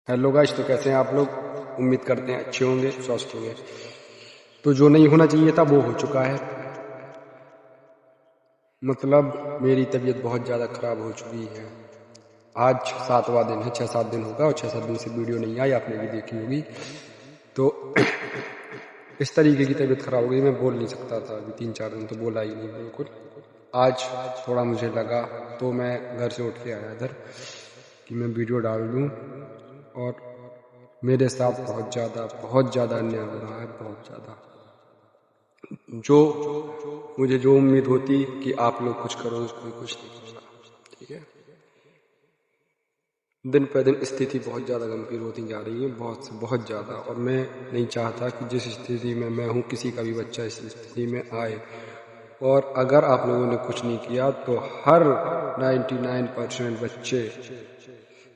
Hello guys, तो कैसे हैं आप लोग। उम्मीद करते हैं अच्छे होंगे, स्वस्थ होंगे। तो जो नहीं होना चाहिए था वो हो चुका है। मतलब मेरी तबीयत बहुत ज़्यादा ख़राब हो चुकी है। आज 7वां दिन है, 6-7 दिन होगा और 6-7 दिन से वीडियो नहीं आई, आपने भी देखी होगी। तो इस तरीके की तबीयत ख़राब हो गई, मैं बोल नहीं सकता था। अभी 3-4 दिन तो बोला ही नहीं बिल्कुल। आज थोड़ा मुझे लगा तो मैं घर से उठ के आया इधर कि मैं वीडियो डाल दूँ। और मेरे साथ बहुत ज़्यादा अन्याय हो रहा है, बहुत ज़्यादा। जो मुझे जो उम्मीद होती कि आप लोग कुछ करो, कोई कुछ नहीं कर रहा। ठीक है, दिन पे दिन स्थिति बहुत ज़्यादा गंभीर होती जा रही है, बहुत से बहुत ज़्यादा। और मैं नहीं चाहता कि जिस स्थिति में मैं हूँ किसी का भी बच्चा इस स्थिति में आए। और अगर आप लोगों ने कुछ नहीं किया तो हर 99% बच्चे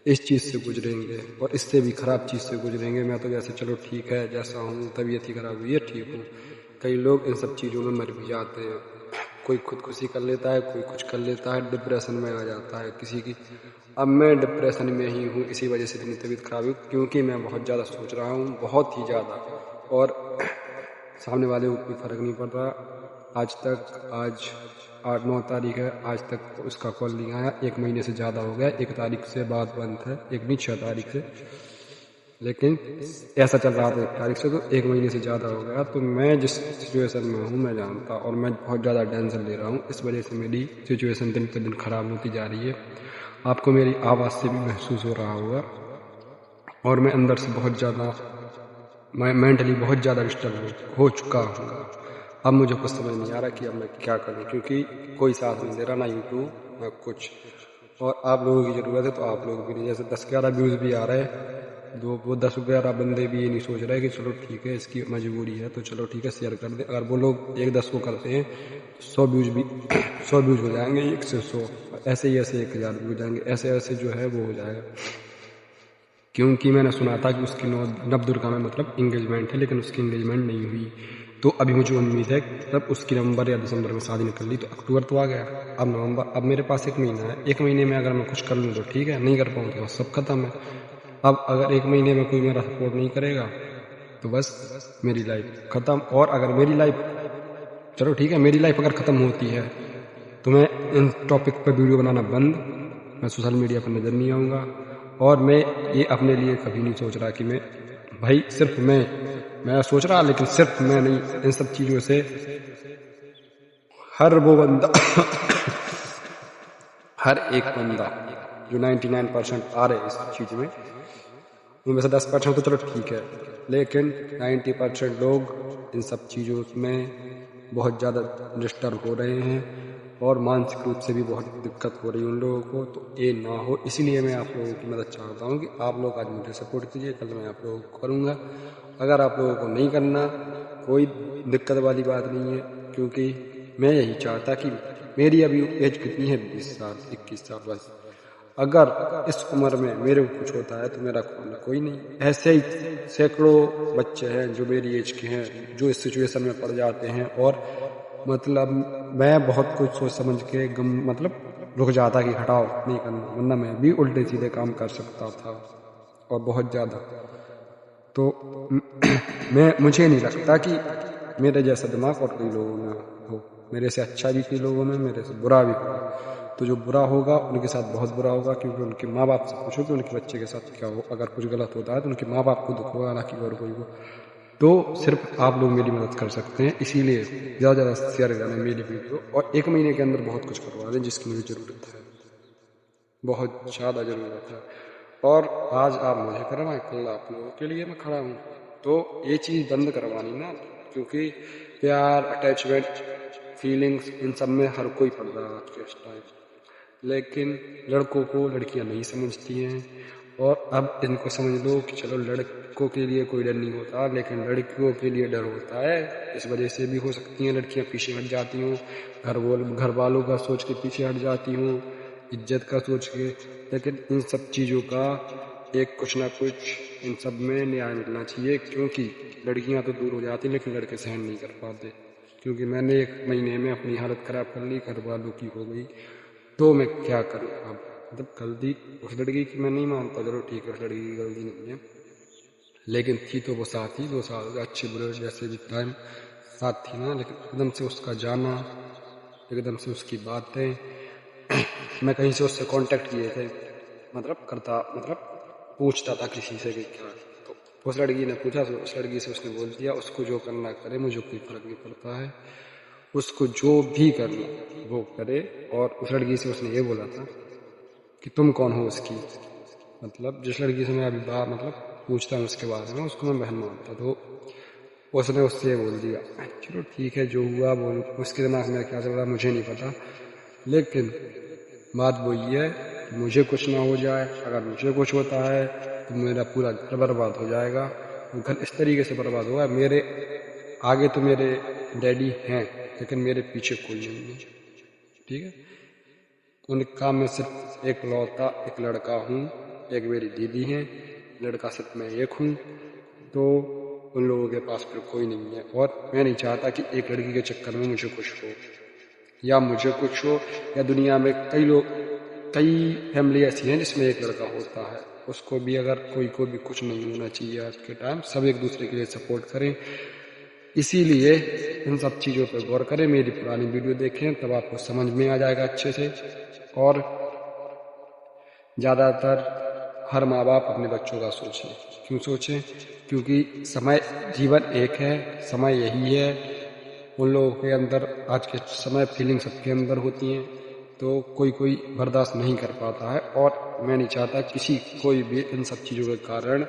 इस चीज़ से गुजरेंगे और इससे भी ख़राब चीज़ से गुजरेंगे। मैं तो जैसे चलो ठीक है, जैसा हूँ, तबीयत ही ख़राब हुई है, ठीक हूँ। कई लोग इन सब चीज़ों में मर भी जाते हैं। कोई खुदकुशी कर लेता है, कोई कुछ कर लेता है, डिप्रेशन में आ जाता है किसी की। अब मैं डिप्रेशन में ही हूँ, इसी वजह से इतनी तबीयत ख़राब हुई, क्योंकि मैं बहुत ज़्यादा सोच रहा हूँ, बहुत ही ज़्यादा। और सामने वाले को कोई फ़र्क नहीं पड़ रहा। आज 8-9 तारीख है, आज तक उसका कॉल नहीं आया। 1 महीने से ज़्यादा हो गया। 1 तारीख से बात बंद है, 1 नहीं 6 तारीख से। लेकिन ऐसा चल रहा था 1 तारीख से, तो 1 महीने से ज़्यादा हो गया। तो मैं जिस सिचुएशन में हूँ मैं जानता, और मैं बहुत ज़्यादा टेंशन ले रहा हूँ। इस वजह से मेरी सिचुएशन दिन पे दिन ख़राब होती जा रही है। आपको मेरी आवाज़ से भी महसूस हो रहा होगा। और मैं अंदर से बहुत ज़्यादा, मैं मेंटली बहुत ज़्यादा डिस्टर्ब हो चुका हूँ। अब मुझे कुछ समझ नहीं आ रहा कि अब मैं क्या करूँ, क्योंकि कोई साथ नहीं दे रहा, ना यूट्यूब ना कुछ। और आप लोगों की ज़रूरत है, तो आप लोग भी नहीं। जैसे 10-11 व्यूज़ भी आ रहे हैं, वो 10-11 बंदे भी ये नहीं सोच रहे कि चलो ठीक है, इसकी मजबूरी है तो चलो ठीक है शेयर कर दे। अगर वो लोग 1-10 को करते हैं तो 100 व्यूज़ भी 100 व्यूज़ हो जाएंगे, 1 से 100, ऐसे ही ऐसे 1000 भी हो जाएंगे, ऐसे ऐसे जो है वो हो जाएगा। क्योंकि मैंने सुना था कि उसकी नवदुर्गा में मतलब इंगेजमेंट है, लेकिन उसकी इंगेजमेंट नहीं हुई। तो अभी मुझे उम्मीद है तब उसकी नवंबर या दिसंबर में शादी निकल ली, तो अक्टूबर तो आ गया, अब नवंबर, अब मेरे पास 1 महीना है। 1 महीने में अगर मैं कुछ कर लूँ तो ठीक है, नहीं कर पाऊँ तो बस सब खत्म है। अब अगर 1 महीने में कोई मेरा सपोर्ट नहीं करेगा तो बस मेरी लाइफ खत्म। और अगर मेरी लाइफ, चलो ठीक है, मेरी लाइफ अगर खत्म होती है तो मैं इन टॉपिक पर वीडियो बनाना बंद, मैं सोशल मीडिया पर नज़र नहीं आऊँगा। और मैं ये अपने लिए कभी नहीं सोच रहा कि मैं, भाई सिर्फ मैं सोच रहा, लेकिन सिर्फ मैं नहीं, इन सब चीज़ों से हर वो बंदा हर एक बंदा जो 99% आ रहे हैं इस चीज़ में, उनमें से 10% तो चलो ठीक है, लेकिन 90% लोग इन सब चीज़ों में बहुत ज़्यादा डिस्टर्ब हो रहे हैं। और मानसिक रूप से भी बहुत दिक्कत हो रही है उन लोगों को। तो ये ना हो, इसलिए मैं आप लोगों की मदद चाहता हूँ कि आप लोग आज मुझे सपोर्ट कीजिए, कल मैं आप लोगों को करूँगा। अगर आप लोगों को नहीं करना, कोई दिक्कत वाली बात नहीं है, क्योंकि मैं यही चाहता कि मेरी अभी एज कितनी है, 20 साल 21 साल बस। अगर इस उम्र में मेरे को कुछ होता है तो मेरा कोई नहीं। ऐसे ही सैकड़ों बच्चे हैं जो मेरी एज के हैं, जो इस सिचुएशन में पड़ जाते हैं। और मतलब मैं बहुत कुछ सोच समझ के मतलब रुक जाता कि हटाओ नहीं करना, वरना मैं भी उल्टे सीधे काम कर सकता था, और बहुत ज़्यादा। तो मुझे नहीं लगता कि मेरे जैसा दिमाग और कई लोगों में हो। मेरे से अच्छा भी कई लोगों में, मेरे से बुरा भी होगा। तो जो बुरा होगा उनके साथ बहुत बुरा होगा, क्योंकि उनके माँ बाप से पूछो कि उनके बच्चे के साथ क्या हो। अगर कुछ गलत होता है तो उनके माँ बाप को दुख होगा, ना कि और कोई को। तो सिर्फ आप लोग मेरी मदद कर सकते हैं, इसीलिए ज़्यादा ज़्यादा शेयर करें मेरी वीडियो, और 1 महीने के अंदर बहुत कुछ करवा दें जिसकी मुझे ज़रूरत है, बहुत ज़्यादा ज़रूरत है। और आज आप मुझे करवाएं, कल आप लोगों के लिए मैं खड़ा हूँ। तो ये चीज़ बंद करवानी ना, क्योंकि प्यार, अटैचमेंट, फीलिंग्स, इन सब में हर कोई पड़ रहा है आज के टाइम। लेकिन लड़कों को लड़कियां नहीं समझती हैं। और अब इनको समझ लो कि चलो लड़कों के लिए कोई डर नहीं होता, लेकिन लड़कियों के लिए डर होता है। इस वजह से भी हो सकती हैं लड़कियां पीछे हट जाती हूँ, घर वालों का सोच के पीछे हट जाती हूँ, इज्जत का सोच के। लेकिन इन सब चीज़ों का एक कुछ ना कुछ इन सब में न्याय मिलना चाहिए, क्योंकि लड़कियां तो दूर हो जाती लेकिन लड़के सहन नहीं कर पाते। क्योंकि मैंने 1 महीने में अपनी हालत ख़राब कर ली, घर वालों की हो गई, तो मैं क्या करूँ अब। मतलब गलती उस लड़की की मैं नहीं मानता, चलो ठीक है उस लड़की की गलती नहीं है, लेकिन थी तो वो साथ ही 2 साल अच्छे बुरे जैसे भी टाइम साथ थी ना। लेकिन एकदम से उसका जाना, एकदम से उसकी बातें, मैं कहीं से उससे कांटेक्ट किए थे, मतलब करता, मतलब पूछता था किसी से कि क्या, तो उस लड़की ने पूछा तो उस लड़की से उसने बोल दिया उसको जो करना करे, मुझे कोई फर्क नहीं पड़ता है, उसको जो भी करना वो करे। और उस लड़की से उसने ये बोला था कि तुम कौन हो उसकी, मतलब जिस लड़की से मैं अभी बात मतलब पूछता हूँ उसके बारे में, उसको मैं बहन मानता। तो उसने उससे ये बोल दिया, चलो ठीक है जो हुआ वो, उसके दिमाग में क्या चल रहा है मुझे नहीं पता, लेकिन बात वो ये है कि मुझे कुछ ना हो जाए, अगर मुझे कुछ होता है तो मेरा पूरा घर बर्बाद हो जाएगा। वो घर इस तरीके से बर्बाद हुआ, मेरे आगे तो मेरे डैडी हैं लेकिन मेरे पीछे कोई नहीं है, ठीक है। उनका मैं सिर्फ एक लौता एक लड़का हूँ, एक मेरी दीदी है, लड़का सिर्फ मैं एक हूँ। तो उन लोगों के पास फिर कोई नहीं है, और मैं नहीं चाहता कि एक लड़की के चक्कर में मुझे कुछ हो, या मुझे कुछ हो, या दुनिया में कई लोग, कई फैमिली ऐसी हैं जिसमें एक लड़का होता है, उसको भी अगर कोई को भी कुछ नहीं होना चाहिए। आज के टाइम सब एक दूसरे के लिए सपोर्ट करें, इसीलिए इन सब चीज़ों पर गौर करें, मेरी पुरानी वीडियो देखें तब आपको समझ में आ जाएगा अच्छे से। और ज़्यादातर हर माँ बाप अपने बच्चों का सोचें, क्यों सोचें, क्योंकि समय, जीवन एक है, समय यही है। उन लोगों के अंदर आज के समय फीलिंग सबके अंदर होती हैं, तो कोई कोई बर्दाश्त नहीं कर पाता है। और मैं नहीं चाहता किसी कोई भी इन सब चीज़ों के कारण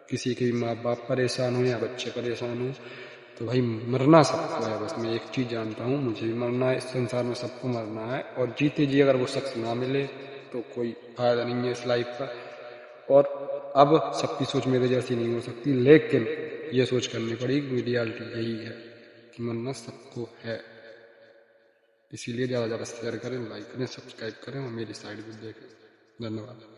किसी के भी माँ बाप परेशान हो या बच्चे परेशान हो। तो भाई मरना सबको है, बस मैं एक चीज़ जानता हूँ, मुझे भी मरना है, इस संसार में सबको मरना है। और जीते जी अगर वो शख्स ना मिले तो कोई फायदा नहीं है इस लाइफ का। और अब सबकी सोच मेरे जैसी नहीं हो सकती, लेकिन ये सोच करनी पड़ेगी, रियलिटी यही है कि मरना सबको है। इसीलिए ज़्यादा से ज़्यादा शेयर करें, लाइक करें, सब्सक्राइब करें और मेरी साइड भी देखें। धन्यवाद।